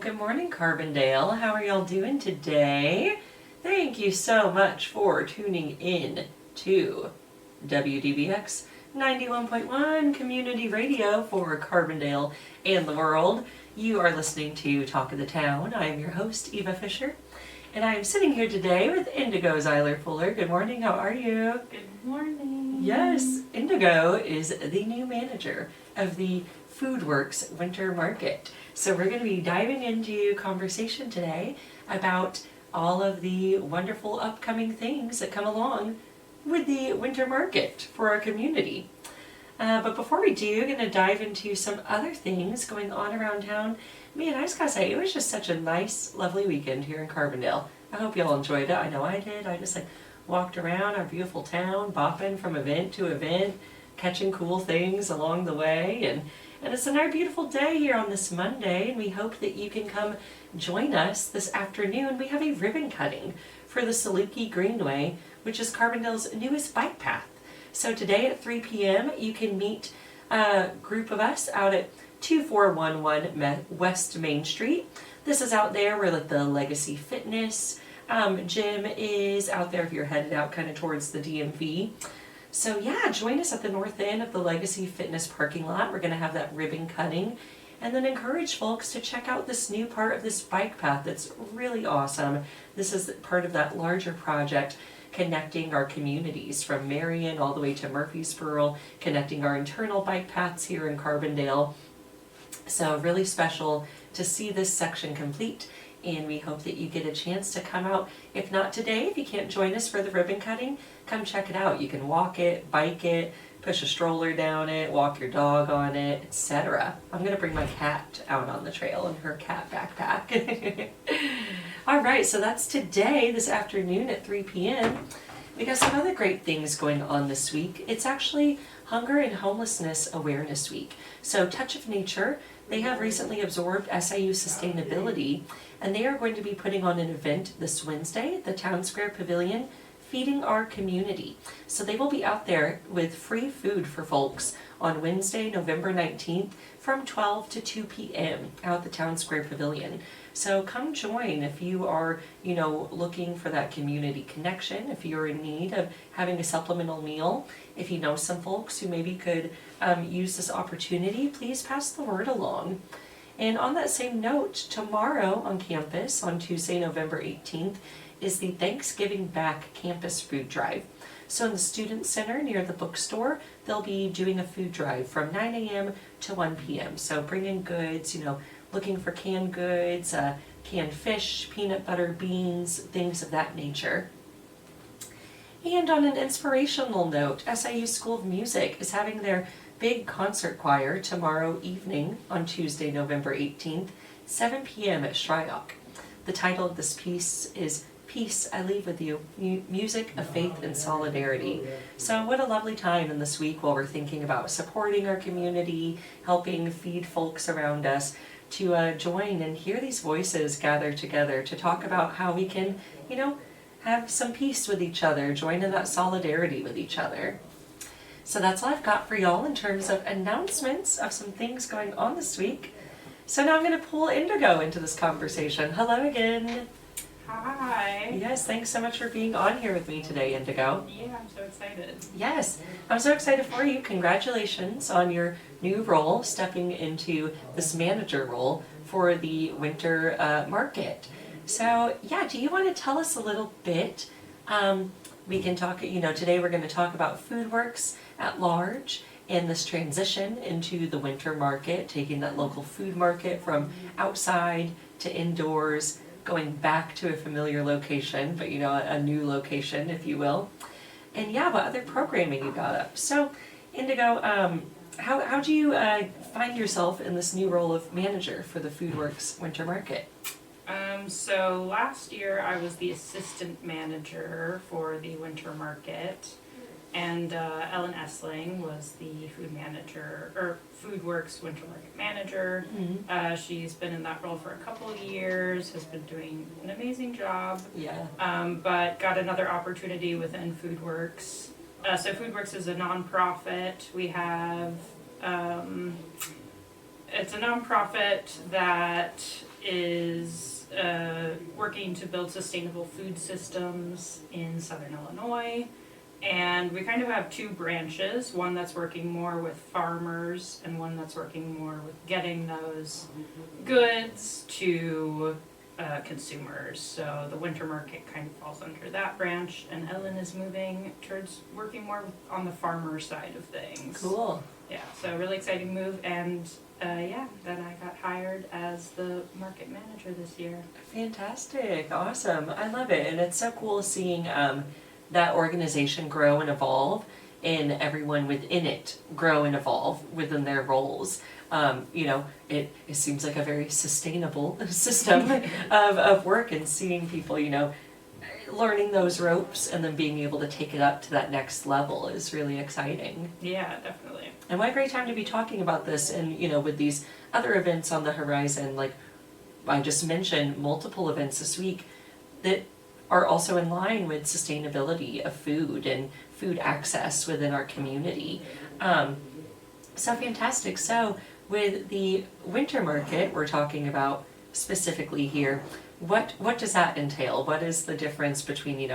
good morning, Carbondale. How are y'all doing today? Thank you so much for tuning in to WDBX 91.1 Community Radio for Carbondale and the world. You are listening to Talk of the Town. I am your host, Eva Fisher, and I am sitting here today with Indigo Seiler-Fuller. Good morning, how are you? Good morning. Yes, Indigo is the new manager of the Foodworks Winter Market. So we're going to be diving into conversation today about all of the wonderful upcoming things that come along with the winter market for our community. But before we do, we're going to dive into some other things going on around town. Man, I just gotta say, it was just such a nice, lovely weekend here in Carbondale. I hope y'all enjoyed it. I know I did. I just walked around our beautiful town, bopping from event to event, catching cool things along the way, and it's another beautiful day here on this Monday, and we hope that you can come join us this afternoon. We have a ribbon cutting for the Saluki Greenway, which is Carbondale's newest bike path. So today at 3 p.m. you can meet a group of us out at 2411 West Main Street. This is out there where the Legacy Fitness gym is, out there if you're headed out kind of towards the DMV. So yeah, join us at the north end of the Legacy Fitness parking lot. We're going to have that ribbon cutting, and then encourage folks to check out this new part of this bike path that's really awesome. This is part of that larger project connecting our communities from Marion all the way to Murfreesboro, connecting our internal bike paths here in Carbondale. So really special to see this section complete, and we hope that you get a chance to come out. If not today, if you can't join us for the ribbon cutting, come check it out. You can walk it, bike it, push a stroller down it, walk your dog on it, etc. I'm going to bring my cat out on the trail in her cat backpack. All right, so that's today, this afternoon at 3 p.m. We got some other great things going on this week. It's actually Hunger and Homelessness Awareness Week. So Touch of Nature, they have recently absorbed SIU Sustainability, and they are going to be putting on an event this Wednesday at the Town Square Pavilion, Feeding Our Community. So they will be out there with free food for folks on Wednesday, November 19th from 12 to 2 p.m. out at the Town Square Pavilion. So come join if you are, looking for that community connection, if you're in need of having a supplemental meal, if you know some folks who maybe could use this opportunity, please pass the word along. And on that same note, tomorrow on campus, on Tuesday, November 18th, is the Thanksgiving Back Campus Food Drive. So in the Student Center near the bookstore, they'll be doing a food drive from 9 a.m. to 1 p.m. So bring in goods, looking for canned goods, canned fish, peanut butter, beans, things of that nature. And on an inspirational note, SIU School of Music is having their big concert choir tomorrow evening on Tuesday, November 18th, 7 p.m. at Shryock. The title of this piece is Peace I Leave With You, Music of Faith and Solidarity. So what a lovely time in this week while we're thinking about supporting our community, helping feed folks around us, to join and hear these voices gather together to talk about how we can, have some peace with each other, join in that solidarity with each other. So that's all I've got for y'all in terms of announcements of some things going on this week. So now I'm going to pull Indigo into this conversation. Hello again. Hi. Yes, thanks so much for being on here with me today, Indigo. Yeah, I'm so excited. Yes, I'm so excited for you. Congratulations on your new role, stepping into this manager role for the winter market. So yeah, do you want to tell us a little bit? We can talk, today we're going to talk about Foodworks at large and this transition into the winter market, taking that local food market from outside to indoors, going back to a familiar location, but a new location, if you will. And yeah, what other programming you got up. So Indigo, how do you find yourself in this new role of manager for the Foodworks Winter Market? So last year I was the assistant manager for the winter market, and Ellen Essling was the food manager, or Foodworks Winter Market manager. Mm-hmm. She's been in that role for a couple of years, has been doing an amazing job. Yeah. But got another opportunity within Foodworks. So Foodworks is a nonprofit. We have, it's a nonprofit that is working to build sustainable food systems in Southern Illinois. And we kind of have two branches, one that's working more with farmers and one that's working more with getting those goods to consumers. So the winter market kind of falls under that branch, and Ellen is moving towards working more on the farmer side of things. Cool. Yeah, so a really exciting move, and then I got hired as the market manager this year. Fantastic. Awesome. I love it. And it's so cool seeing that organization grow and evolve, and everyone within it grow and evolve within their roles. It seems like a very sustainable system of work, and seeing people, learning those ropes and then being able to take it up to that next level is really exciting. Yeah, definitely. And what a great time to be talking about this, and with these other events on the horizon. Like I just mentioned, multiple events this week that are also in line with sustainability of food and food access within our community. So fantastic. So with the winter market we're talking about specifically here, what does that entail? What is the difference between,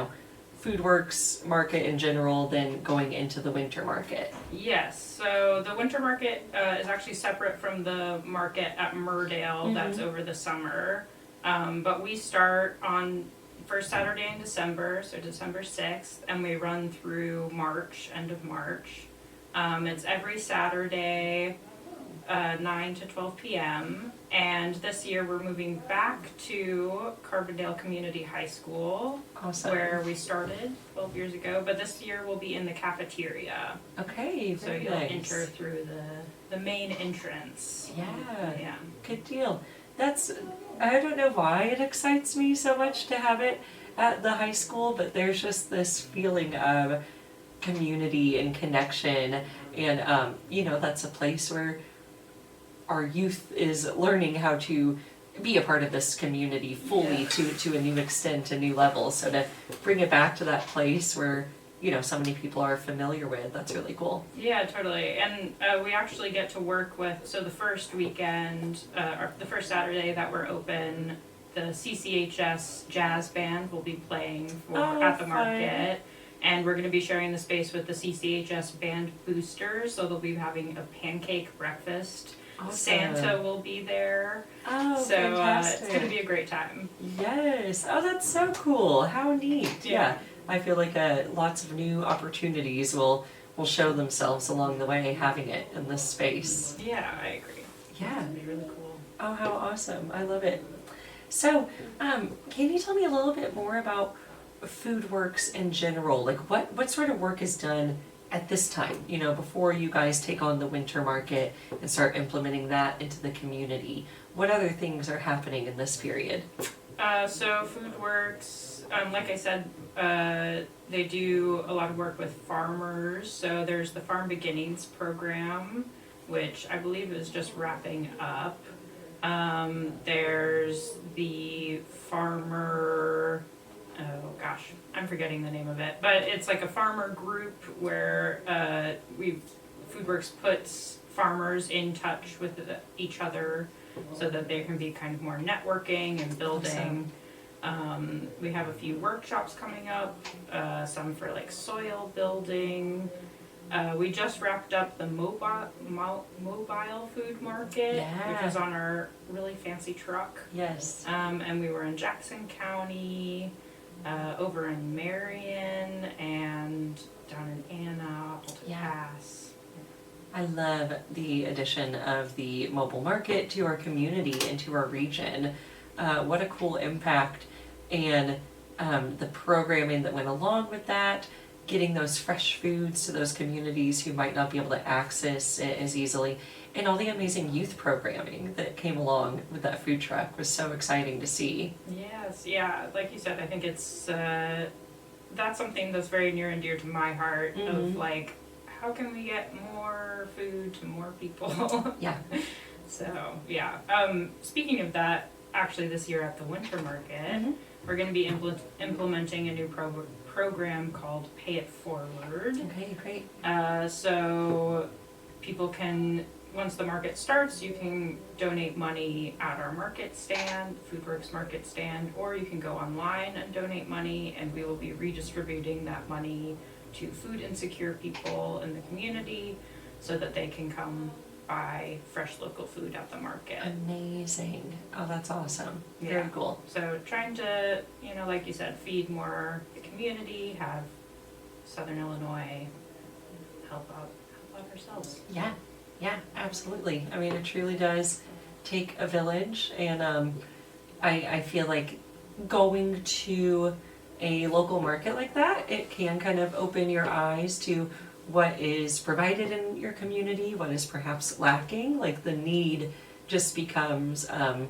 Foodworks market in general, then going into the winter market? Yes, so the winter market is actually separate from the market at Murdale that's over the summer. But we start on first Saturday in December, so December 6th, and we run through March, end of March. It's every Saturday, 9 to 12 p.m. And this year we're moving back to Carbondale Community High School, Awesome. where we started 12 years ago. But this year we'll be in the cafeteria. Okay, So very you'll nice. enter through the main entrance. Yeah, good deal. I don't know why it excites me so much to have it at the high school, but there's just this feeling of community and connection, and that's a place where our youth is learning how to be a part of this community fully to a new extent, a new level. So to bring it back to that place where so many people are familiar with, that's really cool. Yeah, totally. And we actually get to work with, so the first weekend, or the first Saturday that we're open, the CCHS Jazz Band will be playing at the market. And we're going to be sharing the space with the CCHS Band Boosters, so they'll be having a pancake breakfast. Awesome. Santa will be there. Oh, so fantastic. It's going to be a great time. Yes. Oh, that's so cool. How neat. Yeah. I feel like lots of new opportunities will show themselves along the way having it in this space. Yeah, I agree. Yeah. It'll be really cool. Oh, how awesome. I love it. So, can you tell me a little bit more about Foodworks in general? Like what sort of work is done at this time, before you guys take on the winter market and start implementing that into the community? What other things are happening in this period? So Foodworks, like I said, they do a lot of work with farmers. So there's the Farm Beginnings program, which I believe is just wrapping up. There's the farmer, oh gosh, I'm forgetting the name of it, but it's like a farmer group where Foodworks puts farmers in touch with each other so that there can be kind of more networking and building. Awesome. We have a few workshops coming up, some for like soil building. We just wrapped up the mobile food market, which was on our really fancy truck. Yes. And we were in Jackson County, over in Marion, and down in Anna, Alta Pass. I love the addition of the mobile market to our community and to our region. What a cool impact, and the programming that went along with that, getting those fresh foods to those communities who might not be able to access it as easily, and all the amazing youth programming that came along with that food truck was so exciting to see. Yes, yeah, like you said, I think it's that's something that's very near and dear to my heart, of like, how can we get more food to more people? Yeah. So, yeah. Speaking of that, actually this year at the winter market, we're going to be implementing a new program called Pay It Forward. Okay, great. So people can once the market starts, you can donate money at our market stand, Foodworks market stand, or you can go online and donate money, and we will be redistributing that money to food insecure people in the community so that they can come buy fresh local food at the market. Amazing. Oh, that's awesome. Yeah. Very cool. So trying to, you know, like you said, feed more the community, have Southern Illinois help out ourselves. Yeah, yeah, absolutely. I mean, it truly does take a village, and I feel like going to a local market like that, it can kind of open your eyes to what is provided in your community, what is perhaps lacking. Like the need just becomes a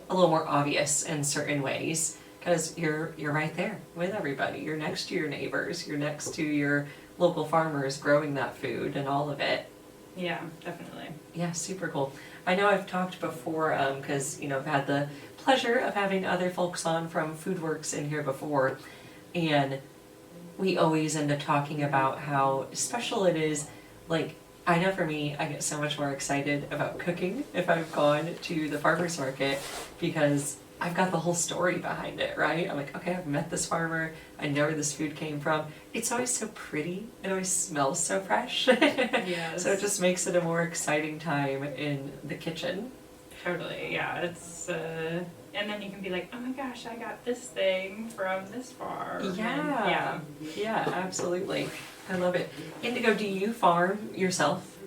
little more obvious in certain ways, because you're right there with everybody. You're next to your neighbors, you're next to your local farmers growing that food and all of it. Yeah, definitely. Yeah, super cool. I know I've talked before, because I've had the pleasure of having other folks on from Foodworks in here before, and we always end up talking about how special it is. Like, I know for me, I get so much more excited about cooking if I've gone to the farmer's market, because I've got the whole story behind it, right? I'm like, okay, I've met this farmer, I know where this food came from. It's always so pretty, it always smells so fresh. Yes. So it just makes it a more exciting time in the kitchen. Totally, yeah. It's and then you can be like, oh my gosh, I got this thing from this farm. Yeah. Yeah, absolutely. I love it. Indigo, do you farm yourself?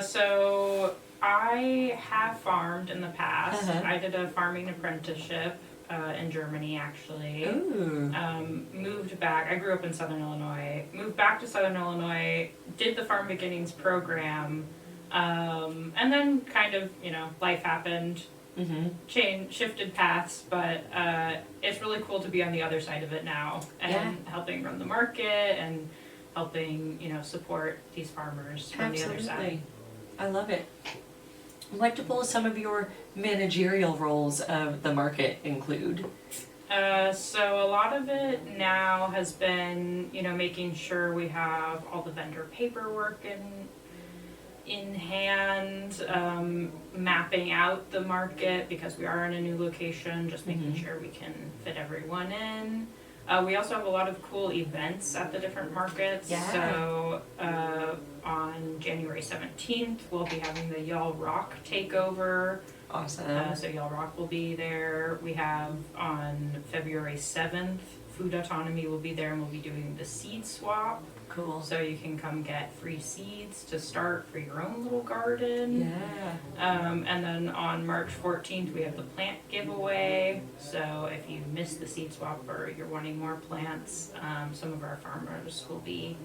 So I have farmed in the past. Uh-huh. I did a farming apprenticeship in Germany, actually. Ooh. Moved back. I grew up in Southern Illinois. Moved back to Southern Illinois. Did the Farm Beginnings program, and then kind of, life happened. Mm-hmm. Shifted paths, but it's really cool to be on the other side of it now and helping run the market and helping support these farmers from the other side. Absolutely. I love it. What do some of your managerial roles of the market include? So a lot of it now has been, making sure we have all the vendor paperwork in hand, mapping out the market because we are in a new location, just making sure we can fit everyone in. We also have a lot of cool events at the different markets. Yeah. So on January 17th, we'll be having the Y'all Rock takeover. Awesome. So Y'all Rock will be there. We have on February 7th, Food Autonomy will be there, and we'll be doing the seed swap. Cool. So you can come get free seeds to start for your own little garden. Yeah. And then on March 14th, we have the plant giveaway. So if you missed the seed swap or you're wanting more plants, some of our farmers will be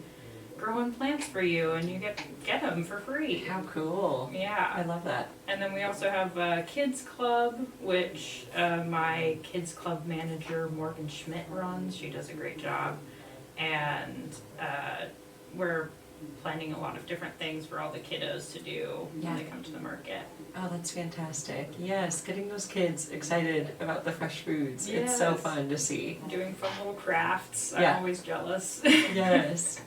growing plants for you, and you get them for free. How cool. Yeah. I love that. And then we also have a kids club, which my kids club manager Morgan Schmidt runs. She does a great job. And we're planning a lot of different things for all the kiddos to do when they come to the market. Oh, that's fantastic. Yes, getting those kids excited about the fresh foods. Yes. It's so fun to see. Doing fun little crafts. Yeah. I'm always jealous. Yes.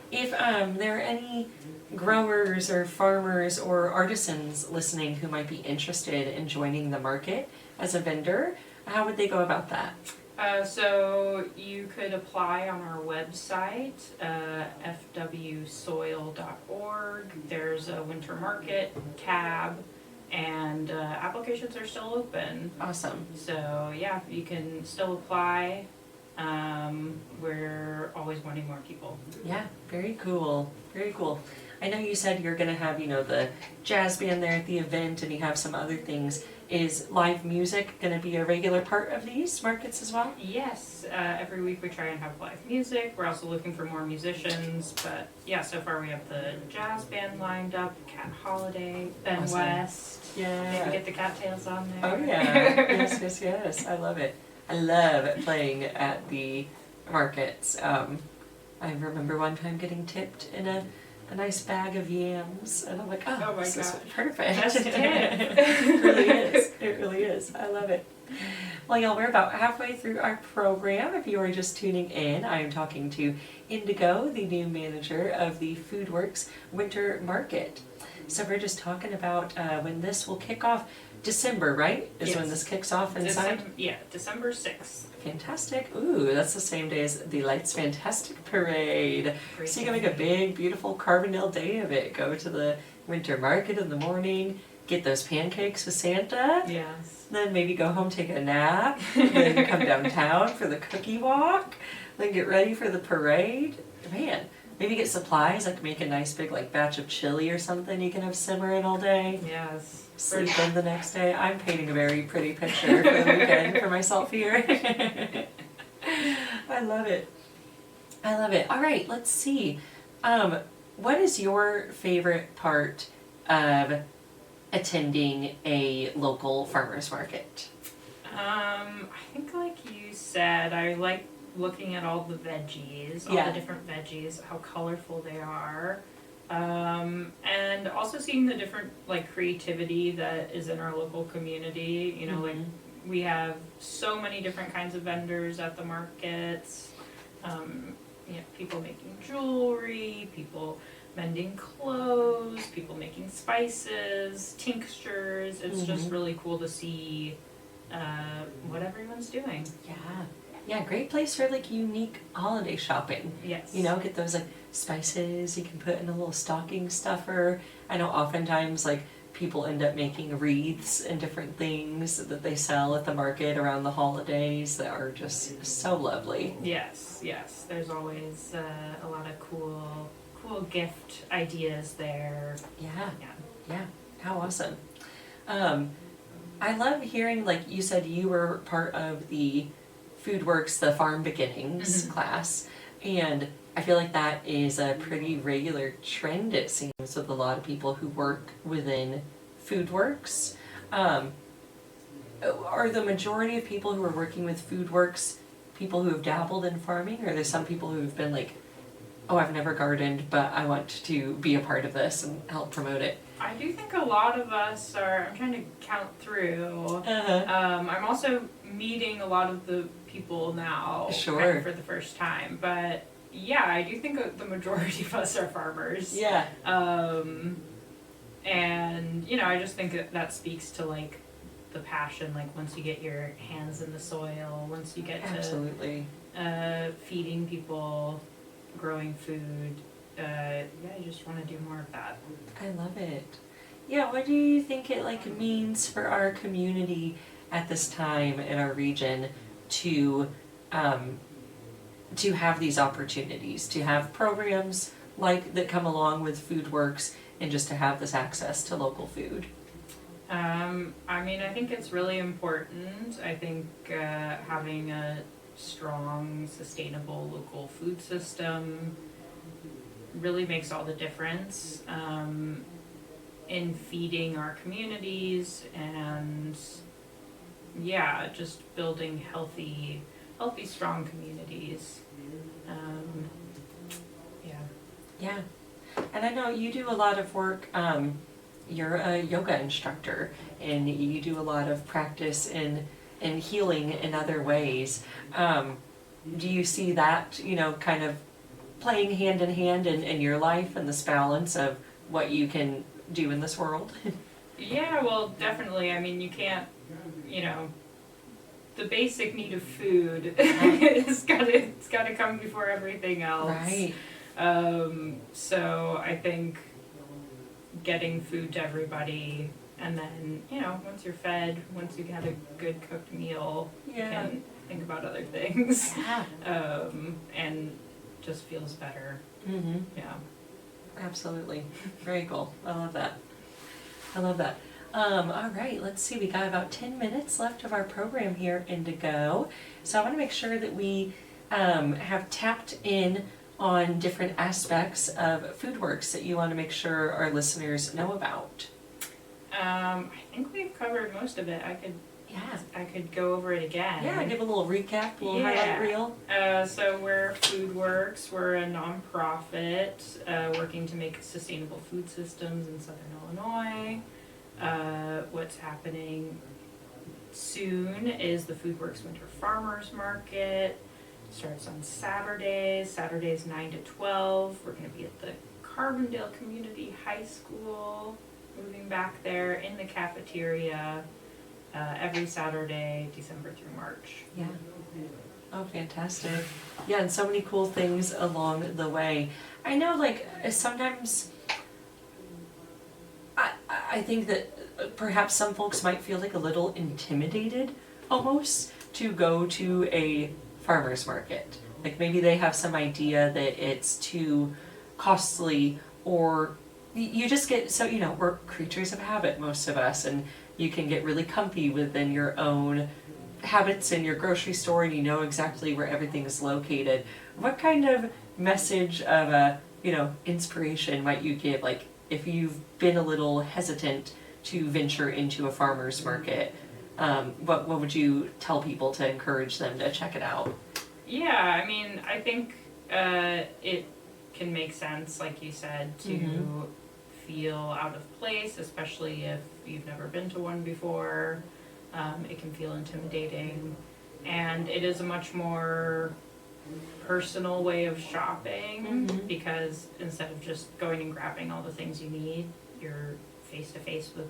If there are any growers or farmers or artisans listening who might be interested in joining the market as a vendor, how would they go about that? So you could apply on our website, fwsoil.org. There's a winter market tab, and applications are still open. Awesome. So yeah, you can still apply. We're always wanting more people. Yeah, very cool. Very cool. I know you said you're going to have, the jazz band there at the event, and you have some other things. Is live music going to be a regular part of these markets as well? Yes, every week we try and have live music. We're also looking for more musicians, but yeah, so far we have the jazz band lined up, Cat Holiday, Ben Awesome. West. Yeah. Maybe get the cattails on there. Oh yeah. Yes. I love it. I love playing at the markets. I remember one time getting tipped in a nice bag of yams, and I'm like, oh my this gosh, is perfect. Best tip. It really is. It really is. I love it. Well, y'all, we're about halfway through our program. If you are just tuning in, I am talking to Indigo, the new manager of the Foodworks Winter Market. So we're just talking about when this will kick off. December, right? Is Yes. when this kicks off inside? December 6th. Fantastic. Ooh, that's the same day as the Lights Fantastic Parade. Great So you can make a big, beautiful Carbondale day of it. Go to the winter market in the morning, get those pancakes with Santa, Yes. then maybe go home, take a nap, then come downtown for the cookie walk, then get ready for the parade. Man, maybe get supplies, like make a nice big like batch of chili or something you can have simmering all day. Yes. Sleep in the next day. I'm painting a very pretty picture for the weekend for myself here. I love it. I love it. All right, let's see. What is your favorite part of attending a local farmer's market? I think like you said, I like looking at all the veggies, all the different veggies, how colorful they are. And also seeing the different like creativity that is in our local community. You know, like we have so many different kinds of vendors at the markets. You know, people making jewelry, people mending clothes, people making spices, tinctures. It's just really cool to see what everyone's doing. Yeah, great place for like unique holiday shopping. Yes. You know, get those like spices you can put in a little stocking stuffer. I know oftentimes like people end up making wreaths and different things that they sell at the market around the holidays that are just so lovely. Yes, yes. There's always a lot of cool gift ideas there. Yeah. How awesome. I love hearing, like you said, you were part of the FoodWorks, the Farm Beginnings class, and I feel like that is a pretty regular trend, it seems, with a lot of people who work within FoodWorks. Are the majority of people who are working with FoodWorks people who have dabbled in farming, or are there some people who have been like, oh, I've never gardened, but I want to be a part of this and help promote it? I do think a lot of us are, I'm trying to count through. I'm also meeting a lot of the people now kind of for the first time, but yeah, I do think the majority of us are farmers. Yeah. And you know, I just think that speaks to like the passion, like once you get your hands in the soil, once you get to feeding people, growing food, I just want to do more of that. I love it. Yeah, what do you think it like means for our community at this time in our region to have these opportunities, to have programs like that come along with FoodWorks, and just to have this access to local food? I mean, I think it's really important. I think having a strong, sustainable local food system really makes all the difference in feeding our communities and just building healthy, strong communities. Yeah, and I know you do a lot of work. You're a yoga instructor, and you do a lot of practice in healing in other ways. Do you see that, you know, kind of playing hand in hand in your life and this balance of what you can do in this world? Yeah, well, definitely. I mean, you can't, you know, the basic need of food it's gotta come before everything else. Right. So I think getting food to everybody, and then, you know, once you're fed, once you had a good cooked meal, you can think about other things. And just feels better. Yeah. Absolutely. Very cool. I love that. All right, let's see. We got about 10 minutes left of our program here, Indigo. So I want to make sure that we have tapped in on different aspects of FoodWorks that you want to make sure our listeners know about. I think we've covered most of it. I could go over it again. Yeah, give a little recap, a little highlight reel. So we're FoodWorks. We're a nonprofit working to make sustainable food systems in Southern Illinois. What's happening soon is the FoodWorks Winter Farmers Market. Starts on Saturdays 9 to 12. We're going to be at the Carbondale Community High School, moving back there in the cafeteria every Saturday, December through March. Yeah. Oh, fantastic. Yeah, and so many cool things along the way. I know, like, sometimes I think that perhaps some folks might feel like a little intimidated almost to go to a farmer's market. Like maybe they have some idea that it's too costly, or you just get so, we're creatures of habit, most of us, and you can get really comfy within your own habits in your grocery store, and you know exactly where everything is located. What kind of message of inspiration might you give, like if you've been a little hesitant to venture into a farmer's market? What would you tell people to encourage them to check it out? Yeah, I mean, I think it can make sense, like you said, to feel out of place, especially if you've never been to one before. It can feel intimidating, and it is a much more personal way of shopping because instead of just going and grabbing all the things you need, you're face to face with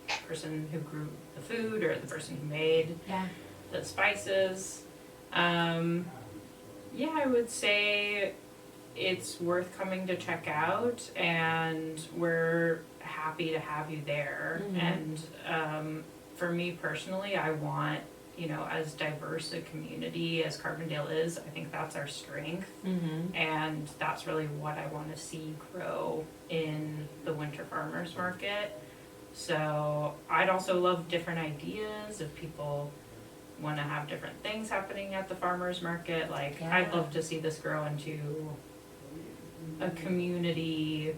the person who grew the food or the person who made the spices. Yeah, I would say it's worth coming to check out, and we're happy to have you there. And for me personally, I want, as diverse a community as Carbondale is, I think that's our strength. And that's really what I want to see grow in the Winter Farmers Market. So I'd also love different ideas if people want to have different things happening at the farmers market. Like, I'd love to see this grow into a community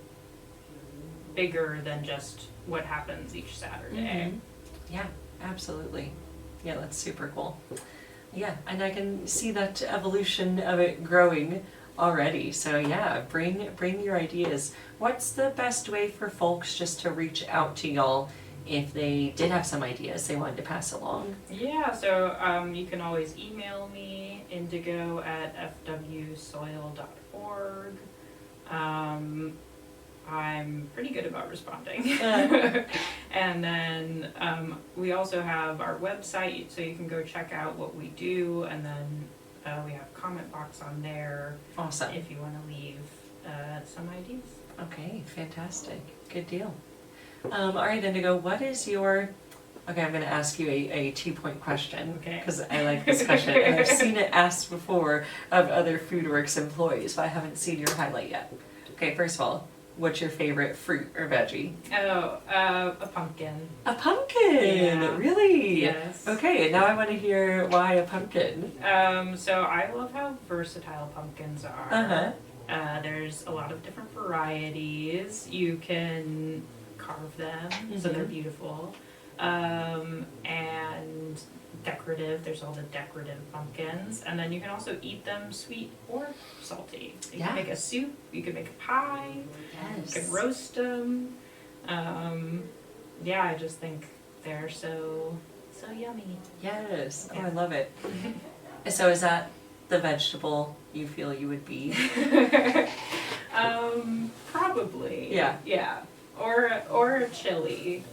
bigger than just what happens each Saturday. Yeah, absolutely. Yeah, that's super cool. Yeah, and I can see that evolution of it growing already. So yeah, bring your ideas. What's the best way for folks just to reach out to y'all if they did have some ideas they wanted to pass along? Yeah, so you can always email me, indigo@fwsoil.org. I'm pretty good about responding. And then we also have our website, so you can go check out what we do, and then we have a comment box on there. Awesome. If you want to leave some ideas. Okay, fantastic. Good deal. All right, Indigo, what is your... Okay, I'm going to ask you a 2-point question. Okay. Because I like this question, and I've seen it asked before of other FoodWorks employees, but I haven't seen your highlight yet. Okay, first of all, what's your favorite fruit or veggie? Oh, a pumpkin. A pumpkin! Yeah. Really? Yes. Okay, and now I want to hear why a pumpkin. So I love how versatile pumpkins are. There's a lot of different varieties. You can carve them, so they're beautiful. And decorative, there's all the decorative pumpkins. And then you can also eat them sweet or salty. You can make a soup, you can make a pie, you can roast them. I just think they're so yummy. Yes, oh, I love it. So is that the vegetable you feel you would be? Probably. Yeah. Yeah. Or a chili.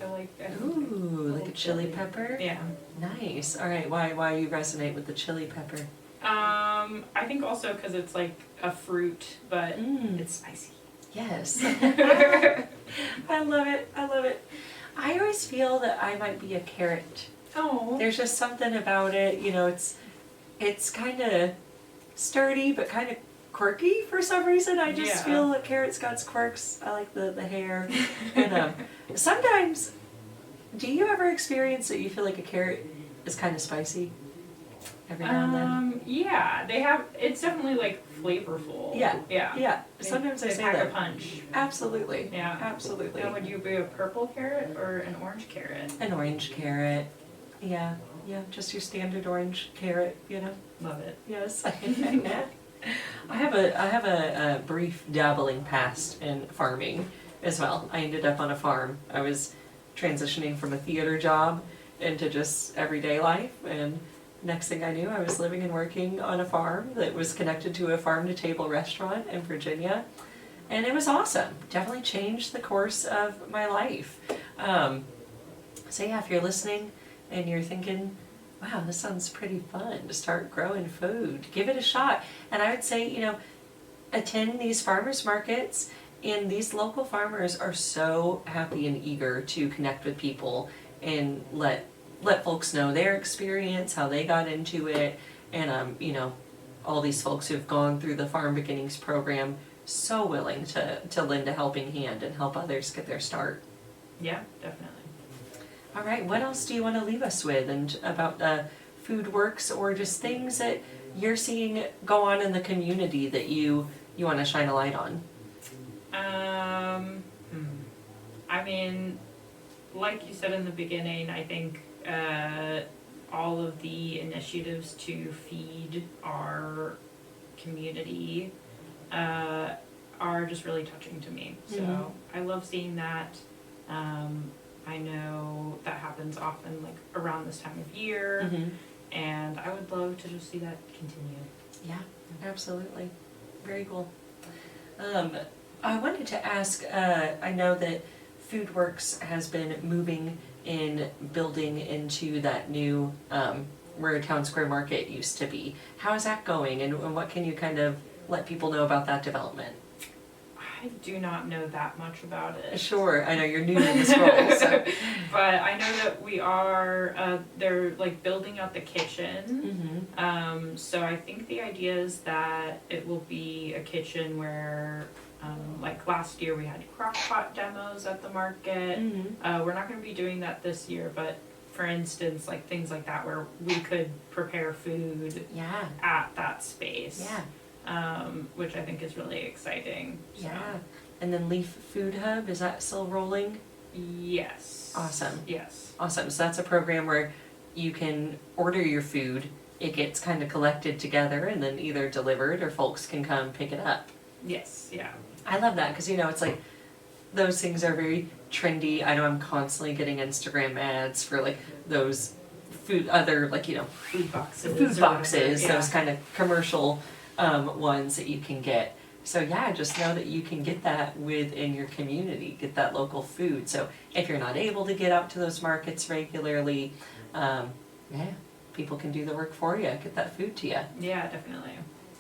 Ooh, like a chili pepper? Yeah. Nice. All right, why you resonate with the chili pepper? I think also because it's like a fruit, but it's spicy. Yes. I love it. I love it. I always feel that I might be a carrot. Oh. There's just something about it, it's kind of sturdy, but kind of quirky for some reason. I just feel that carrot's got its quirks. I like the hair. And sometimes, do you ever experience that you feel like a carrot is kind of spicy every now and then? Yeah, it's definitely like flavorful. Yeah. Sometimes I say pack that. a punch. Absolutely. Yeah. Absolutely. Now, would you be a purple carrot or an orange carrot? An orange carrot. Yeah, just your standard orange carrot, Love it. Yes. I have a brief dabbling past in farming as well. I ended up on a farm. I was transitioning from a theater job into just everyday life, and next thing I knew, I was living and working on a farm that was connected to a farm-to-table restaurant in Virginia. and it was awesome. Definitely changed the course of my life. So yeah, if you're listening and you're thinking, wow, this sounds pretty fun to start growing food, give it a shot. And I would say, attend these farmers markets, and these local farmers are so happy and eager to connect with people and let folks know their experience, how they got into it, and all these folks who've gone through the Farm Beginnings program, so willing to lend a helping hand and help others get their start. Yeah, definitely. All right, what else do you want to leave us with, and about Food Works, or just things that you're seeing go on in the community that you want to shine a light on? I mean, like you said in the beginning, I think all of the initiatives to feed our community are just really touching to me. So I love seeing that. I know that happens often, like around this time of year, and I would love to just see that continue. Yeah, absolutely. Very cool. I wanted to ask, I know that FoodWorks has been moving in building into that new, where Town Square Market used to be. How is that going, and what can you kind of let people know about that development? I do not know that much about it. Sure, I know you're new to this role, so. But I know that we are, they're like building out the kitchen. So I think the idea is that it will be a kitchen where, like last year we had crock pot demos at the market. We're not going to be doing that this year, but for instance, like things like that where we could prepare food at that space. Which I think is really exciting. So. Yeah. And then Leaf Food Hub, is that still rolling? Yes. Awesome. Yes. Awesome. So that's a program where you can order your food, it gets kind of collected together and then either delivered or folks can come pick it up. Yes, yeah. I love that because, it's like those things are very trendy. I know I'm constantly getting Instagram ads for like those food food boxes. Those kind of commercial ones that you can get. So yeah, just know that you can get that within your community, get that local food. So if you're not able to get out to those markets regularly, people can do the work for you, get that food to you. Yeah, definitely.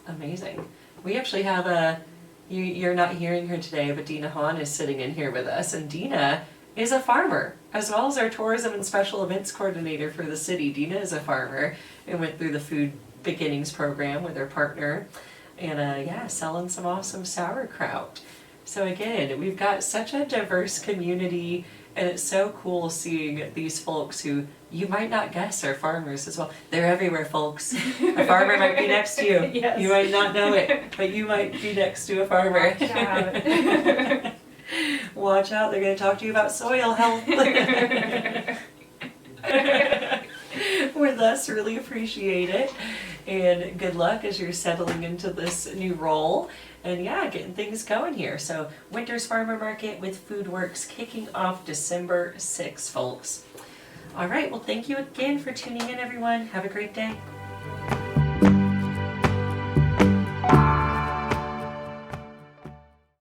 Amazing. We actually have you're not hearing her today, but Dina Hahn is sitting in here with us, and Dina is a farmer, as well as our tourism and special events coordinator for the city. Dina is a farmer and went through the Food Beginnings program with her partner, and selling some awesome sauerkraut. So again, we've got such a diverse community, and it's so cool seeing these folks who you might not guess are farmers as well. They're everywhere, folks. A farmer might be next to you. Yes. You might not know it, but you might be next to a farmer. Watch out. Watch out, they're going to talk to you about soil health. With us, really appreciate it. And good luck as you're settling into this new role. And getting things going here. So Winter's Farmer Market with FoodWorks kicking off December 6th, folks. All right, well, thank you again for tuning in, everyone. Have a great day.